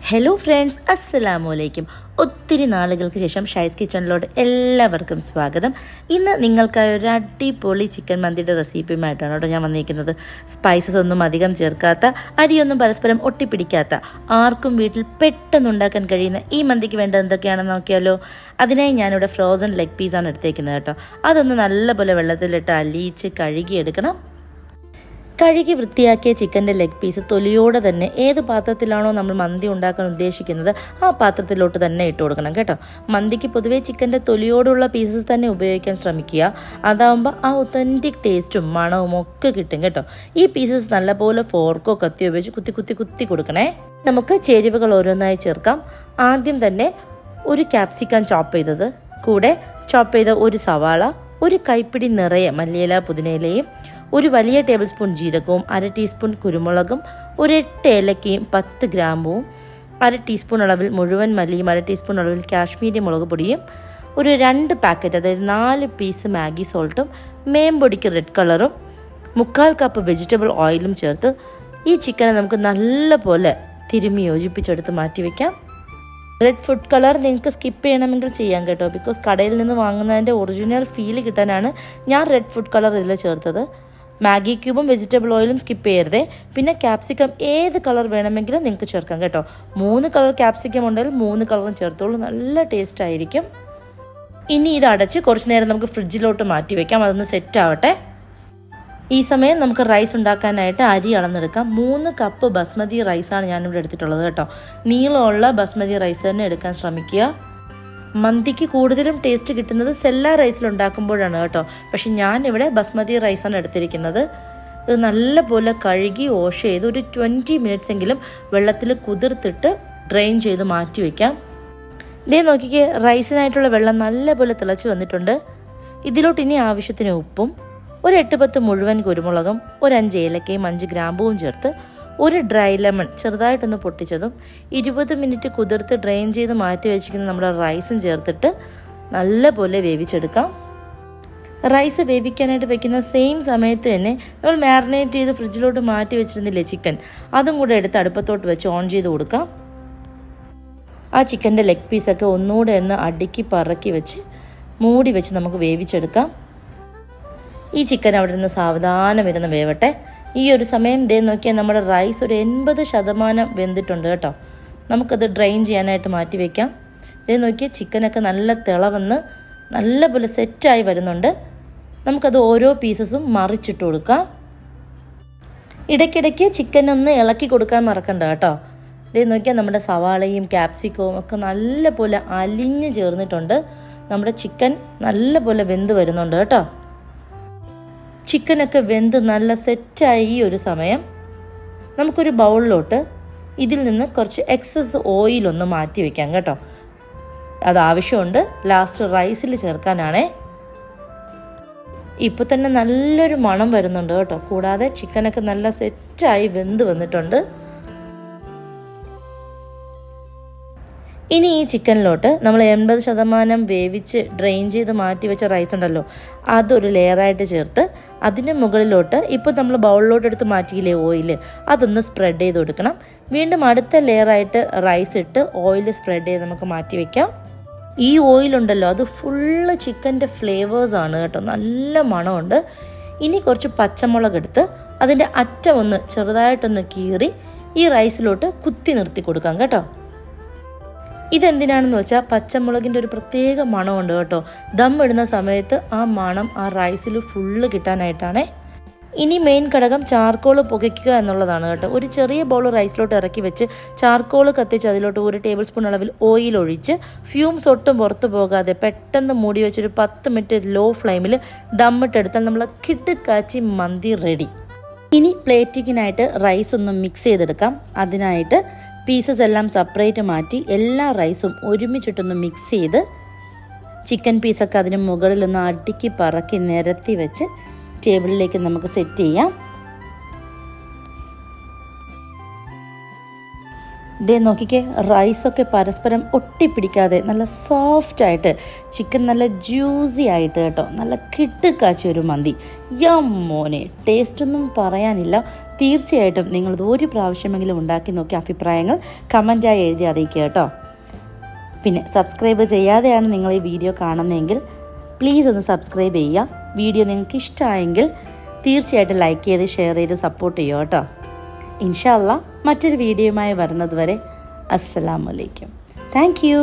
Hello friends, അസ്സലാമു അലൈക്കും. ഒത്തിരി നാളുകൾക്ക് ശേഷം ഷൈസ് കിച്ചണിലോട്ട് എല്ലാവർക്കും സ്വാഗതം. ഇന്ന് നിങ്ങൾക്കായി ഒരു അടിപൊളി ചിക്കൻ മന്തിയുടെ റെസിപ്പിയുമായിട്ടാണ് കേട്ടോ ഞാൻ വന്നിരിക്കുന്നത്. സ്പൈസസ് ഒന്നും അധികം ചേർക്കാത്ത, അരിയൊന്നും പരസ്പരം ഒട്ടിപ്പിടിക്കാത്ത, ആർക്കും വീട്ടിൽ പെട്ടെന്ന് ഉണ്ടാക്കാൻ കഴിയുന്ന ഈ മന്തിക്ക് വേണ്ടത് എന്തൊക്കെയാണെന്ന് നോക്കിയാലോ. അതിനായി ഞാനിവിടെ ഫ്രോസൺ ലെഗ് പീസാണ് എടുത്തേക്കുന്നത് കേട്ടോ. അതൊന്ന് നല്ലപോലെ വെള്ളത്തിലിട്ട് അലിയിച്ച് കഴുകിയെടുക്കണം. കഴുകി വൃത്തിയാക്കിയ ചിക്കൻ്റെ ലെഗ് പീസ് തൊലിയോടെ തന്നെ ഏത് പാത്രത്തിലാണോ നമ്മൾ മന്തി ഉണ്ടാക്കാൻ ഉദ്ദേശിക്കുന്നത് ആ പാത്രത്തിലോട്ട് തന്നെ ഇട്ട് കൊടുക്കണം കേട്ടോ. മന്തിക്ക് പൊതുവേ ചിക്കൻ്റെ തൊലിയോടുള്ള പീസസ് തന്നെ ഉപയോഗിക്കാൻ ശ്രമിക്കുക. അതാകുമ്പോൾ ആ ഒത്തൻറ്റിക് ടേസ്റ്റും മണവും ഒക്കെ കിട്ടും കേട്ടോ. ഈ പീസസ് നല്ലപോലെ ഫോർക്കോ കത്തിയോ ഉപയോഗിച്ച് കുത്തി കൊടുക്കണേ. നമുക്ക് ചേരുവകൾ ഓരോന്നായി ചേർക്കാം. ആദ്യം തന്നെ ഒരു ക്യാപ്സിക്കം ചോപ്പ് ചെയ്തത്, കൂടെ ചോപ്പ് ചെയ്ത ഒരു സവാള, ഒരു കൈപ്പിടി നിറയെ മല്ലിയില പുതിനയിലയും, ഒരു വലിയ ടേബിൾ സ്പൂൺ ജീരകവും, 1/2 ടീസ്പൂൺ കുരുമുളകും, ഒരു 8 ഏലക്കയും 10 ഗ്രാമ്പുവും, 1/2 ടീസ്പൂൺ അളവിൽ മുഴുവൻ മല്ലിയും, 1/2 ടീസ്പൂൺ അളവിൽ കാശ്മീരി മുളക് പൊടിയും, ഒരു 2 പാക്കറ്റ് അതായത് 4 പീസ് മാഗി സോൾട്ടും, മേമ്പൊടിക്ക് റെഡ് കളറും, 3/4 കപ്പ് വെജിറ്റബിൾ ഓയിലും ചേർത്ത് ഈ ചിക്കനെ നമുക്ക് നല്ലപോലെ തിരുമ്മി യോജിപ്പിച്ചെടുത്ത് മാറ്റി വയ്ക്കാം. റെഡ് ഫുഡ് കളർ നിങ്ങൾക്ക് സ്കിപ്പ് ചെയ്യണമെങ്കിൽ ചെയ്യാം കേട്ടോ. ബിക്കോസ് കടയിൽ നിന്ന് വാങ്ങുന്നതിൻ്റെ ഒറിജിനൽ ഫീൽ കിട്ടാനാണ് ഞാൻ റെഡ് ഫുഡ് കളർ ഇതിൽ ചേർത്തത്. മാഗി ക്യൂബും വെജിറ്റബിൾ ഓയിലും സ്കിപ്പ് ചെയ്യരുതേ. പിന്നെ ക്യാപ്സിക്കം ഏത് കളർ വേണമെങ്കിലും നിങ്ങൾക്ക് ചേർക്കാം കേട്ടോ. 3 കളർ ക്യാപ്സിക്കം ഉണ്ടെങ്കിൽ 3 കളറും ചേർത്തോളൂ, നല്ല ടേസ്റ്റ് ആയിരിക്കും. ഇനി ഇത് അടച്ച് കുറച്ച് നേരം നമുക്ക് ഫ്രിഡ്ജിലോട്ട് മാറ്റി വയ്ക്കാം, അതൊന്ന് സെറ്റ് ആവട്ടെ. ഈ സമയം നമുക്ക് റൈസ് ഉണ്ടാക്കാനായിട്ട് അരി അളന്നെടുക്കാം. 3 കപ്പ് ബസ്മതി റൈസാണ് ഞാനിവിടെ എടുത്തിട്ടുള്ളത് കേട്ടോ. നീളമുള്ള ബസ്മതി റൈസ് തന്നെ എടുക്കാൻ ശ്രമിക്കുക. മന്തിക്ക് കൂടുതലും ടേസ്റ്റ് കിട്ടുന്നത് സെല്ല റൈസിൽ ഉണ്ടാക്കുമ്പോഴാണ് കേട്ടോ. പക്ഷെ ഞാനിവിടെ ബസ്മതി റൈസാണ് എടുത്തിരിക്കുന്നത്. ഇത് നല്ലപോലെ കഴുകി വാഷ് ചെയ്ത് ഒരു 20 മിനിറ്റ്സ് എങ്കിലും വെള്ളത്തിൽ കുതിർത്തിട്ട് ഡ്രെയിൻ ചെയ്ത് മാറ്റി വയ്ക്കാം. ഇതേ നോക്കിക്കേ, റൈസിനായിട്ടുള്ള വെള്ളം നല്ലപോലെ തിളച്ച് വന്നിട്ടുണ്ട്. ഇതിലോട്ട് ഇനി ആവശ്യത്തിന് ഉപ്പും, ഒരു 8-10 മുഴുവൻ കുരുമുളകും, ഒരു 5 ഏലക്കയും 5 ഗ്രാമ്പുവും ചേർത്ത്, ഒരു ഡ്രൈ ലെമൺ ചെറുതായിട്ടൊന്ന് പൊട്ടിച്ചതും, 20 മിനിറ്റ് കുതിർത്ത് ഡ്രെയിൻ ചെയ്ത് മാറ്റി വെച്ചിരിക്കുന്ന നമ്മുടെ റൈസും ചേർത്തിട്ട് നല്ലപോലെ വേവിച്ചെടുക്കാം. റൈസ് വേവിക്കാനായിട്ട് വെക്കുന്ന സെയിം സമയത്ത് തന്നെ നമ്മൾ മാരിനേറ്റ് ചെയ്ത് ഫ്രിഡ്ജിലോട്ട് മാറ്റി വെച്ചിരുന്നില്ലേ ചിക്കൻ, അതും കൂടെ എടുത്ത് അടുപ്പത്തോട്ട് വെച്ച് ഓൺ ചെയ്ത് കൊടുക്കാം. ആ ചിക്കൻ്റെ ലെഗ് പീസൊക്കെ ഒന്നുകൂടെ ഒന്ന് അടുക്കി പറക്കി വെച്ച് മൂടി വെച്ച് നമുക്ക് വേവിച്ചെടുക്കാം. ഈ ചിക്കൻ അവിടെ നിന്ന് സാവധാനം ഇരുന്ന് വേവട്ടെ. ഈ ഒരു സമയം നോക്കിയാൽ നമ്മുടെ റൈസ് ഒരു 80% വെന്തിട്ടുണ്ട് കേട്ടോ. നമുക്കത് ഡ്രെയിൻ ചെയ്യാനായിട്ട് മാറ്റി വയ്ക്കാം. നോക്കിയാൽ ചിക്കനൊക്കെ നല്ല തിളവന്ന് നല്ലപോലെ സെറ്റായി വരുന്നുണ്ട്. നമുക്കത് ഓരോ പീസസും മറിച്ചിട്ട് കൊടുക്കാം. ഇടയ്ക്കിടയ്ക്ക് ചിക്കനൊന്ന് ഇളക്കി കൊടുക്കാൻ മറക്കണ്ട കേട്ടോ. നോക്കിയാൽ നമ്മുടെ സവാളയും ക്യാപ്സിക്കവും ഒക്കെ നല്ലപോലെ അലിഞ്ഞ് ചേർന്നിട്ടുണ്ട്. നമ്മുടെ ചിക്കൻ നല്ലപോലെ വെന്ത് വരുന്നുണ്ട് കേട്ടോ. ചിക്കനൊക്കെ വെന്ത് നല്ല സെറ്റായി ഈ ഒരു സമയം നമുക്കൊരു ബൗളിലോട്ട് ഇതിൽ നിന്ന് കുറച്ച് എക്സസ് ഓയിലൊന്ന് മാറ്റി വയ്ക്കാം കേട്ടോ. അത് ആവശ്യമുണ്ട്, ലാസ്റ്റ് റൈസിൽ ചേർക്കാനാണേ. ഇപ്പോൾ തന്നെ നല്ലൊരു മണം വരുന്നുണ്ട് കേട്ടോ. കൂടാതെ ചിക്കനൊക്കെ നല്ല സെറ്റായി വെന്ത് വന്നിട്ടുണ്ട്. ഇനി ഈ ചിക്കനിലോട്ട് നമ്മൾ 80% വേവിച്ച് ഡ്രെയിൻ ചെയ്ത് മാറ്റി വെച്ച റൈസ് ഉണ്ടല്ലോ, അതൊരു ലെയറായിട്ട് ചേർത്ത് അതിന് മുകളിലോട്ട് ഇപ്പോൾ നമ്മൾ ബൗളിലോട്ട് എടുത്ത് മാറ്റിയില്ലേ ഓയിൽ, അതൊന്ന് സ്പ്രെഡ് ചെയ്ത് കൊടുക്കണം. വീണ്ടും അടുത്ത ലെയറായിട്ട് റൈസ് ഇട്ട് ഓയിൽ സ്പ്രെഡ് ചെയ്ത് നമുക്ക് മാറ്റി വയ്ക്കാം. ഈ ഓയിലുണ്ടല്ലോ അത് ഫുള്ള് ചിക്കൻ്റെ ഫ്ലേവേഴ്സാണ് കേട്ടോ, നല്ല മണമുണ്ട്. ഇനി കുറച്ച് പച്ചമുളക് എടുത്ത് അതിൻ്റെ അറ്റം ഒന്ന് ചെറുതായിട്ടൊന്ന് കീറി ഈ റൈസിലോട്ട് കുത്തി നിർത്തി കൊടുക്കാം കേട്ടോ. ഇതെന്തിനാണെന്ന് വെച്ചാൽ പച്ചമുളകിൻ്റെ ഒരു പ്രത്യേക മണമുണ്ട് കേട്ടോ. ദം ഇടുന്ന സമയത്ത് ആ മണം ആ റൈസിൽ ഫുള്ള് കിട്ടാനായിട്ടാണേ. ഇനി മെയിൻ ഘടകം ചാർക്കോൾ പുകയ്ക്കുക എന്നുള്ളതാണ് കേട്ടോ. ഒരു ചെറിയ ബൗൾ റൈസിലോട്ട് ഇറക്കി വെച്ച് ചാർക്കോൾ കത്തിച്ച് അതിലോട്ട് 1 ടേബിൾ സ്പൂൺ അളവിൽ ഓയിൽ ഒഴിച്ച് ഫ്യൂംസ് ഒട്ടും പുറത്തു പോകാതെ പെട്ടെന്ന് മൂടി വെച്ചൊരു 10 മിനിറ്റ് ലോ ഫ്ലെയിമിൽ ദമ്മിട്ടെടുത്താൽ നമ്മൾ കിടുക്കാച്ചി മന്തി റെഡി. ഇനി പ്ലേറ്റിങ്ങിനായിട്ട് റൈസ് ഒന്ന് മിക്സ് ചെയ്തെടുക്കാം. അതിനായിട്ട് പീസസ് എല്ലാം സെപ്പറേറ്റ് മാറ്റി എല്ലാ റൈസും ഒരുമിച്ചിട്ടൊന്ന് മിക്സ് ചെയ്ത് ചിക്കൻ പീസൊക്കെ അതിന് മുകളിലൊന്ന് അടുക്കി പറക്കി നിരത്തി വെച്ച് ടേബിളിലേക്ക് നമുക്ക് സെറ്റ് ചെയ്യാം. ഇതേ നോക്കിക്കേ, റൈസൊക്കെ പരസ്പരം ഒട്ടിപ്പിടിക്കാതെ നല്ല സോഫ്റ്റായിട്ട്, ചിക്കൻ നല്ല ജ്യൂസി ആയിട്ട് കേട്ടോ, നല്ല കിട്ടുകാച്ചി ഒരു മന്തി. മോനെ, ടേസ്റ്റൊന്നും പറയാനില്ല. തീർച്ചയായിട്ടും നിങ്ങളിത് ഒരു പ്രാവശ്യമെങ്കിലും ഉണ്ടാക്കി നോക്കി അഭിപ്രായങ്ങൾ കമൻറ്റായി എഴുതി അറിയിക്കുക കേട്ടോ. പിന്നെ സബ്സ്ക്രൈബ് ചെയ്യാതെയാണ് നിങ്ങൾ ഈ വീഡിയോ കാണുന്നതെങ്കിൽ പ്ലീസ് ഒന്ന് സബ്സ്ക്രൈബ് ചെയ്യുക. വീഡിയോ നിങ്ങൾക്ക് ഇഷ്ടമായെങ്കിൽ തീർച്ചയായിട്ടും ലൈക്ക് ചെയ്ത് ഷെയർ ചെയ്ത് സപ്പോർട്ട് ചെയ്യുക കേട്ടോ. ഇൻഷാ അല്ലാഹ് മറ്റൊരു വീഡിയോയുമായി വരുന്നത് വരെ അസ്സലാമു അലൈക്കും. Thank you.